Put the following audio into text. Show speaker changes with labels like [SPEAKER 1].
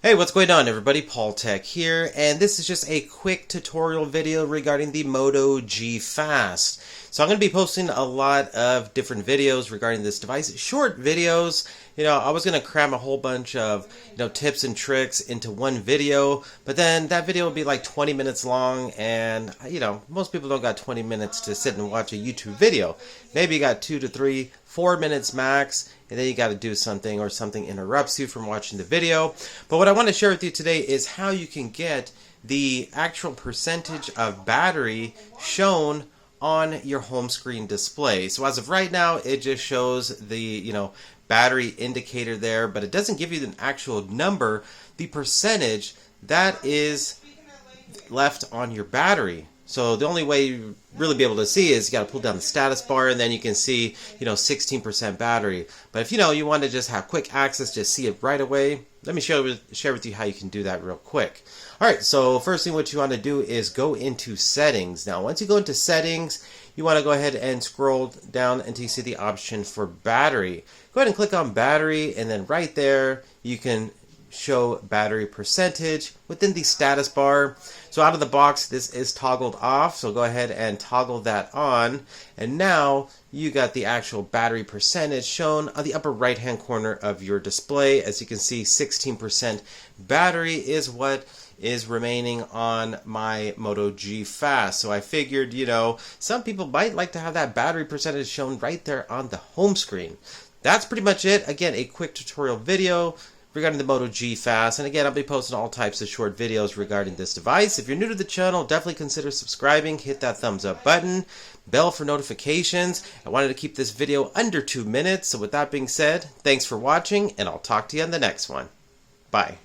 [SPEAKER 1] Hey, what's going on everybody? Paul Tech here, and this is just a quick tutorial video regarding the Moto G Fast. So I'm going to be posting a lot of different videos regarding this device, short videos. I was going to cram a whole bunch of, tips and tricks into one video, but then that video will be like 20 minutes long, and, most people don't got 20 minutes to sit and watch a YouTube video. Maybe you got 2 to 3, 4 minutes max, and then you got to do something or something interrupts you from watching the video. But what I want to share with you today is how you can get the actual percentage of battery shown on your home screen display. So as of right now, it just shows the, battery indicator there, but it doesn't give you an actual number, the percentage that is left on your battery. So the only way you really be able to see is you got to pull down the status bar, and then you can see, 16% battery. But if you want to just have quick access, just see it right away, let me share with you how you can do that real quick. Alright, so first thing what you want to do is go into settings. Now once you go into settings, you want to go ahead and scroll down until you see the option for battery. Go ahead and click on battery, and then right there you can show battery percentage within the status bar. So out of the box this is toggled off, so go ahead and toggle that on, and now you got the actual battery percentage shown on the upper right hand corner of your display. As you can see, 16% battery is what is remaining on my Moto G Fast. So I figured, some people might like to have that battery percentage shown right there on the home screen. That's pretty much it. Again, a quick tutorial video regarding the Moto G Fast, and again, I'll be posting all types of short videos regarding this device. If you're new to the channel, definitely consider subscribing, hit that thumbs up button, bell for notifications. I wanted to keep this video under 2 minutes, so with that being said, thanks for watching, and I'll talk to you on the next one. Bye.